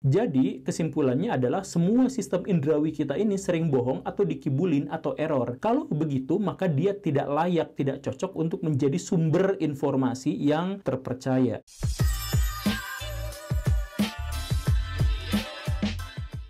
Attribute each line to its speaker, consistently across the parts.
Speaker 1: Jadi, kesimpulannya adalah semua sistem indrawi kita ini sering bohong atau dikibulin atau error. Kalau begitu, maka dia tidak layak, tidak cocok untuk menjadi sumber informasi yang terpercaya.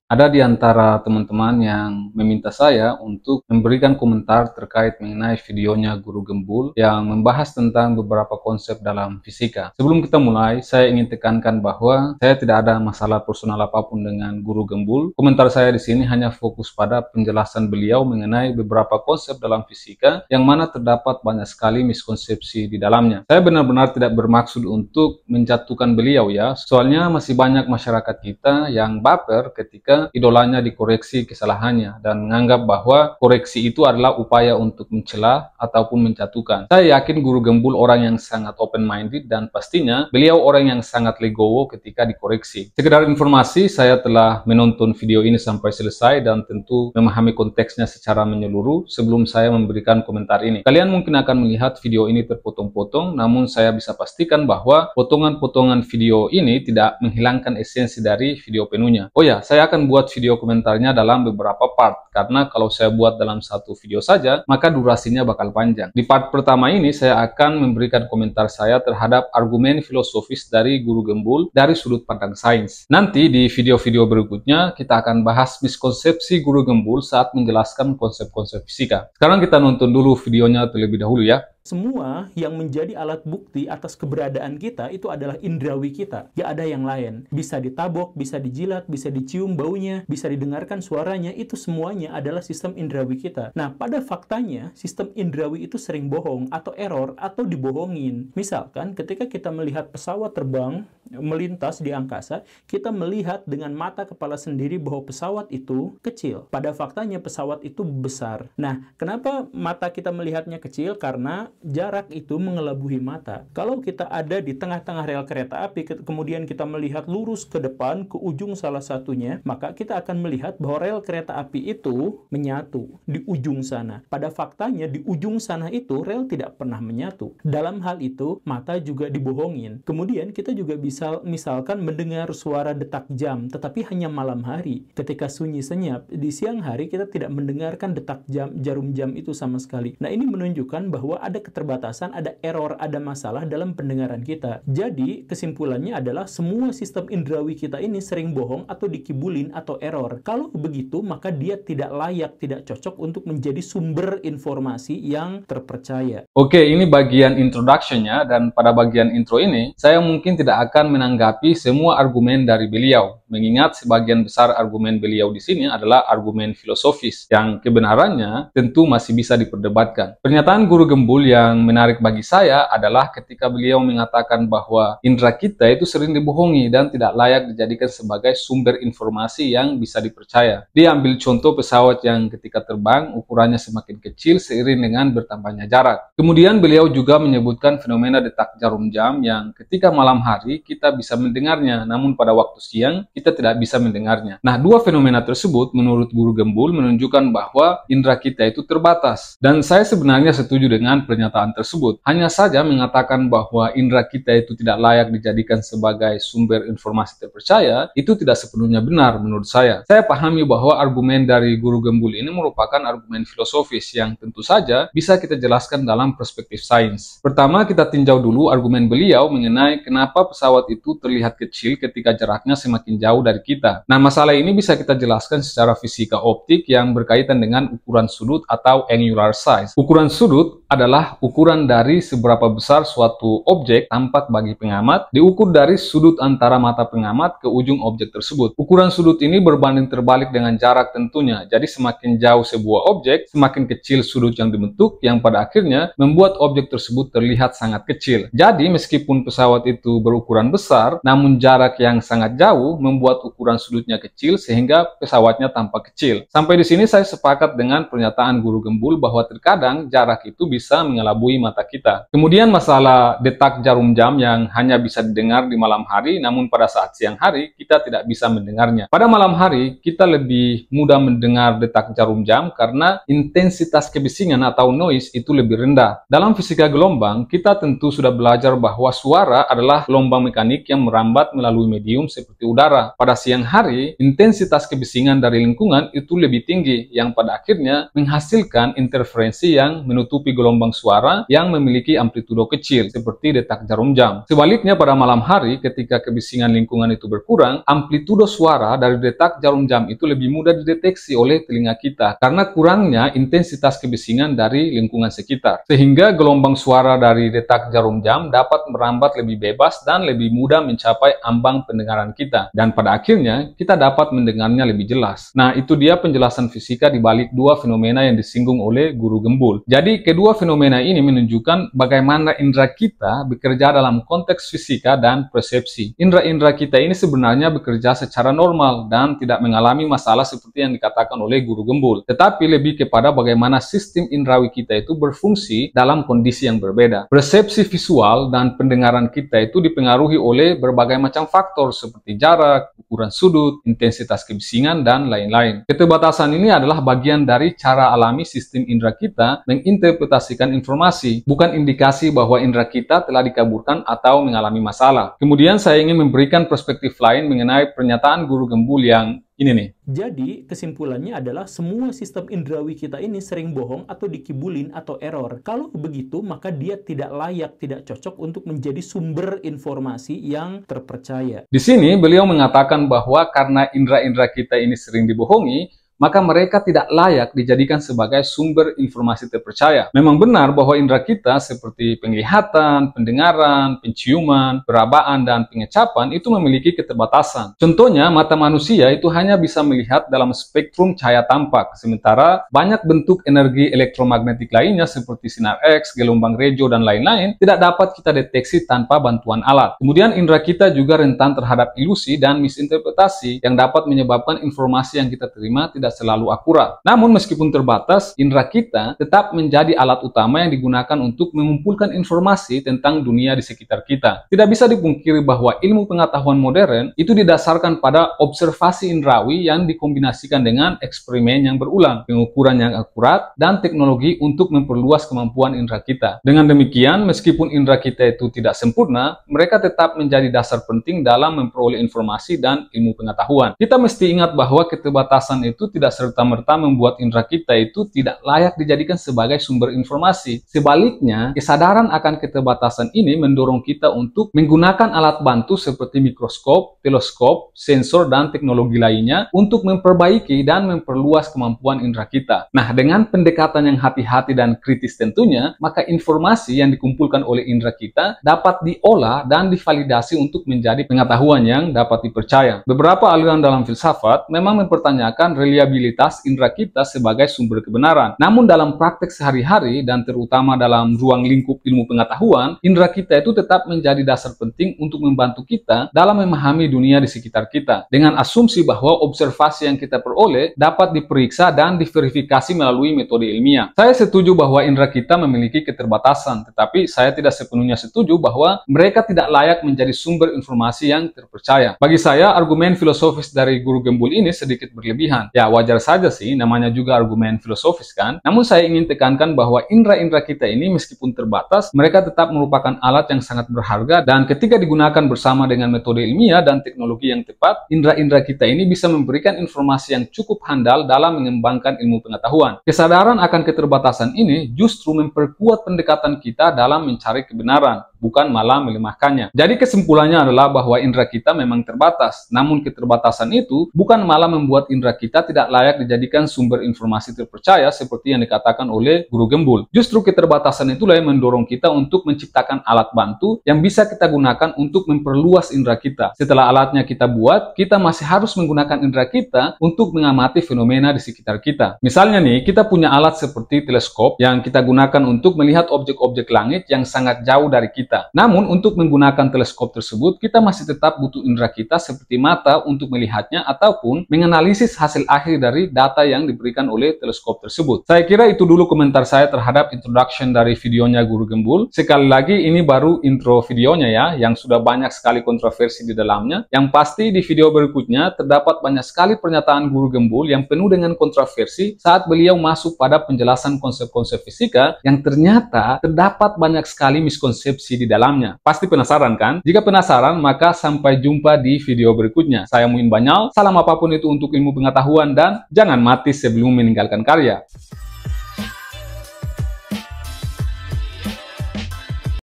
Speaker 2: Ada di antara teman-teman yang meminta saya untuk memberikan komentar terkait mengenai videonya Guru Gembul yang membahas tentang beberapa konsep dalam fisika. Sebelum kita mulai, saya ingin tekankan bahwa saya tidak ada masalah personal apapun dengan Guru Gembul. Komentar saya di sini hanya fokus pada penjelasan beliau mengenai beberapa konsep dalam fisika yang mana terdapat banyak sekali miskonsepsi di dalamnya. Saya benar-benar tidak bermaksud untuk menjatuhkan beliau ya, soalnya masih banyak masyarakat kita yang baper ketika idolanya dikoreksi kesalahannya dan menganggap bahwa koreksi itu adalah upaya untuk mencela ataupun menjatuhkan. Saya yakin Guru Gembul orang yang sangat open-minded dan pastinya beliau orang yang sangat legowo ketika dikoreksi. Sekedar informasi, saya telah menonton video ini sampai selesai dan tentu memahami konteksnya secara menyeluruh sebelum saya memberikan komentar ini. Kalian mungkin akan melihat video ini terpotong-potong, namun saya bisa pastikan bahwa potongan-potongan video ini tidak menghilangkan esensi dari video penuhnya. Oh ya, saya akan buat video komentarnya dalam beberapa part, karena kalau saya buat dalam satu video saja, maka durasinya bakal panjang. Di part pertama ini, saya akan memberikan komentar saya terhadap argumen filosofis dari Guru Gembul dari sudut pandang sains. Nanti di video-video berikutnya, kita akan bahas miskonsepsi Guru Gembul saat menjelaskan konsep-konsep fisika. Sekarang kita nonton dulu videonya terlebih dahulu ya.
Speaker 1: Semua yang menjadi alat bukti atas keberadaan kita itu adalah indrawi kita. Gak ada yang lain. Bisa ditabok, bisa dijilat, bisa dicium baunya, bisa didengarkan suaranya. Itu semuanya adalah sistem indrawi kita. Nah, pada faktanya, sistem indrawi itu sering bohong atau error atau dibohongin. Misalkan ketika kita melihat pesawat terbang melintas di angkasa, kita melihat dengan mata kepala sendiri bahwa pesawat itu kecil. Pada faktanya pesawat itu besar. Nah, kenapa mata kita melihatnya kecil? Karena jarak itu mengelabuhi mata. Kalau kita ada di tengah-tengah rel kereta api, kemudian kita melihat lurus ke depan, ke ujung salah satunya, maka kita akan melihat bahwa rel kereta api itu menyatu di ujung sana. Pada faktanya, di ujung sana itu rel tidak pernah menyatu. Dalam hal itu, mata juga dibohongin. Kemudian kita juga bisa misalkan mendengar suara detak jam, tetapi hanya malam hari. Ketika sunyi senyap, di siang hari kita tidak mendengarkan detak jam, jarum jam itu sama sekali. Nah, ini menunjukkan bahwa ada keterbatasan, ada error, ada masalah dalam pendengaran kita. Jadi, kesimpulannya adalah semua sistem indrawi kita ini sering bohong atau dikibulin atau error. Kalau begitu, maka dia tidak layak, tidak cocok untuk menjadi sumber informasi yang terpercaya.
Speaker 2: Oke, ini bagian introduction-nya, dan pada bagian intro ini, saya mungkin tidak akan menanggapi semua argumen dari beliau, mengingat sebagian besar argumen beliau di sini adalah argumen filosofis, yang kebenarannya tentu masih bisa diperdebatkan. Pernyataan Guru Gembul yang menarik bagi saya adalah ketika beliau mengatakan bahwa indera kita itu sering dibohongi dan tidak layak dijadikan sebagai sumber informasi yang bisa dipercaya. Dia ambil contoh pesawat yang ketika terbang ukurannya semakin kecil seiring dengan bertambahnya jarak. Kemudian beliau juga menyebutkan fenomena detak jarum jam yang ketika malam hari kita bisa mendengarnya, namun pada waktu siang kita tidak bisa mendengarnya. Nah, dua fenomena tersebut menurut Guru Gembul menunjukkan bahwa indera kita itu terbatas. Dan saya sebenarnya setuju dengan pernyataan tersebut. Hanya saja mengatakan bahwa indera kita itu tidak layak dijadikan sebagai sumber informasi terpercaya, itu tidak sepenuhnya benar menurut saya. Saya pahami bahwa argumen dari Guru Gembul ini merupakan argumen filosofis yang tentu saja bisa kita jelaskan dalam perspektif sains. Pertama, kita tinjau dulu argumen beliau mengenai kenapa pesawat itu terlihat kecil ketika jaraknya semakin jauh dari kita. Nah, masalah ini bisa kita jelaskan secara fisika optik yang berkaitan dengan ukuran sudut atau angular size. Ukuran sudut adalah ukuran dari seberapa besar suatu objek tampak bagi pengamat, diukur dari sudut antara mata pengamat ke ujung objek tersebut. Ukuran sudut ini berbanding terbalik dengan jarak tentunya. Jadi semakin jauh sebuah objek, semakin kecil sudut yang dibentuk, yang pada akhirnya membuat objek tersebut terlihat sangat kecil. Jadi meskipun pesawat itu berukuran besar, namun jarak yang sangat jauh membuat ukuran sudutnya kecil sehingga pesawatnya tampak kecil. Sampai di sini saya sepakat dengan pernyataan Guru Gembul bahwa terkadang jarak itu bisa mengelabui mata kita. Kemudian masalah detak jarum jam yang hanya bisa didengar di malam hari, namun pada saat siang hari kita tidak bisa mendengarnya. Pada malam hari kita lebih mudah mendengar detak jarum jam karena intensitas kebisingan atau noise itu lebih rendah. Dalam fisika gelombang, kita tentu sudah belajar bahwa suara adalah gelombang mekanik yang merambat melalui medium seperti udara. Pada siang hari, intensitas kebisingan dari lingkungan itu lebih tinggi, yang pada akhirnya menghasilkan interferensi yang menutupi gelombang suara yang memiliki amplitudo kecil, seperti detak jarum jam. Sebaliknya, pada malam hari, ketika kebisingan lingkungan itu berkurang, amplitudo suara dari detak jarum jam itu lebih mudah dideteksi oleh telinga kita, karena kurangnya intensitas kebisingan dari lingkungan sekitar. Sehingga gelombang suara dari detak jarum jam dapat merambat lebih bebas dan lebih mudah mencapai ambang pendengaran kita. Dan pada akhirnya, kita dapat mendengarnya lebih jelas. Nah, itu dia penjelasan fisika di balik dua fenomena yang disinggung oleh Guru Gembul. Jadi, kedua fenomena ini menunjukkan bagaimana indera kita bekerja dalam konteks fisika dan persepsi. Indera-indera kita ini sebenarnya bekerja secara normal dan tidak mengalami masalah seperti yang dikatakan oleh Guru Gembul. Tetapi lebih kepada bagaimana sistem indrawi kita itu berfungsi dalam kondisi yang berbeda. Persepsi visual dan pendengaran kita itu dipengaruhi oleh berbagai macam faktor seperti jarak, ukuran sudut, intensitas kebisingan, dan lain-lain. Keterbatasan ini adalah bagian dari cara alami sistem indera kita menginterpretasikan informasi, bukan indikasi bahwa indera kita telah dikaburkan atau mengalami masalah. Kemudian saya ingin memberikan perspektif lain mengenai pernyataan Guru Gembul yang ini nih.
Speaker 1: Jadi, kesimpulannya adalah semua sistem indrawi kita ini sering bohong atau dikibulin atau error. Kalau begitu, maka dia tidak layak, tidak cocok untuk menjadi sumber informasi yang terpercaya.
Speaker 2: Di sini, beliau mengatakan bahwa karena indera-indera kita ini sering dibohongi, maka mereka tidak layak dijadikan sebagai sumber informasi terpercaya. Memang benar bahwa indera kita seperti penglihatan, pendengaran, penciuman, perabaan, dan pengecapan itu memiliki keterbatasan. Contohnya, mata manusia itu hanya bisa melihat dalam spektrum cahaya tampak, sementara banyak bentuk energi elektromagnetik lainnya seperti sinar X, gelombang rejo, dan lain-lain tidak dapat kita deteksi tanpa bantuan alat. Kemudian indera kita juga rentan terhadap ilusi dan misinterpretasi yang dapat menyebabkan informasi yang kita terima tidak selalu akurat. Namun meskipun terbatas, indera kita tetap menjadi alat utama yang digunakan untuk mengumpulkan informasi tentang dunia di sekitar kita. Tidak bisa dipungkiri bahwa ilmu pengetahuan modern itu didasarkan pada observasi indrawi yang dikombinasikan dengan eksperimen yang berulang, pengukuran yang akurat, dan teknologi untuk memperluas kemampuan indera kita. Dengan demikian, meskipun indera kita itu tidak sempurna, mereka tetap menjadi dasar penting dalam memperoleh informasi dan ilmu pengetahuan. Kita mesti ingat bahwa keterbatasan itu tidak serta-merta membuat indera kita itu tidak layak dijadikan sebagai sumber informasi. Sebaliknya, kesadaran akan keterbatasan ini mendorong kita untuk menggunakan alat bantu seperti mikroskop, teleskop, sensor, dan teknologi lainnya untuk memperbaiki dan memperluas kemampuan indera kita. Nah, dengan pendekatan yang hati-hati dan kritis tentunya, maka informasi yang dikumpulkan oleh indera kita dapat diolah dan divalidasi untuk menjadi pengetahuan yang dapat dipercaya. Beberapa aliran dalam filsafat memang mempertanyakan reliabilitas indera kita sebagai sumber kebenaran. Namun dalam praktek sehari-hari dan terutama dalam ruang lingkup ilmu pengetahuan, indera kita itu tetap menjadi dasar penting untuk membantu kita dalam memahami dunia di sekitar kita, dengan asumsi bahwa observasi yang kita peroleh dapat diperiksa dan diverifikasi melalui metode ilmiah. Saya setuju bahwa indera kita memiliki keterbatasan, tetapi saya tidak sepenuhnya setuju bahwa mereka tidak layak menjadi sumber informasi yang terpercaya. Bagi saya, argumen filosofis dari Guru Gembul ini sedikit berlebihan. Ya, wajar saja sih, namanya juga argumen filosofis kan. Namun saya ingin tekankan bahwa indera-indera kita ini meskipun terbatas, mereka tetap merupakan alat yang sangat berharga, dan ketika digunakan bersama dengan metode ilmiah dan teknologi yang tepat, indera-indera kita ini bisa memberikan informasi yang cukup handal dalam mengembangkan ilmu pengetahuan. Kesadaran akan keterbatasan ini justru memperkuat pendekatan kita dalam mencari kebenaran, bukan malah melemahkannya. Jadi kesimpulannya adalah bahwa indera kita memang terbatas, namun keterbatasan itu bukan malah membuat indera kita tidak layak dijadikan sumber informasi terpercaya seperti yang dikatakan oleh Guru Gembul. Justru keterbatasan itulah yang mendorong kita untuk menciptakan alat bantu yang bisa kita gunakan untuk memperluas indera kita. Setelah alatnya kita buat, kita masih harus menggunakan indera kita untuk mengamati fenomena di sekitar kita. Misalnya nih, kita punya alat seperti teleskop yang kita gunakan untuk melihat objek-objek langit yang sangat jauh dari kita. kita. Namun, untuk menggunakan teleskop tersebut, kita masih tetap butuh indera kita seperti mata untuk melihatnya ataupun menganalisis hasil akhir dari data yang diberikan oleh teleskop tersebut. Saya kira itu dulu komentar saya terhadap introduction dari videonya Guru Gembul. Sekali lagi, ini baru intro videonya ya, yang sudah banyak sekali kontroversi di dalamnya. Yang pasti di video berikutnya terdapat banyak sekali pernyataan Guru Gembul yang penuh dengan kontroversi saat beliau masuk pada penjelasan konsep-konsep fisika yang ternyata terdapat banyak sekali miskonsepsi di dalamnya. Pasti penasaran kan? Jika penasaran, maka sampai jumpa di video berikutnya. Saya Muin Banyal, salam apapun itu untuk ilmu pengetahuan dan jangan mati sebelum meninggalkan karya.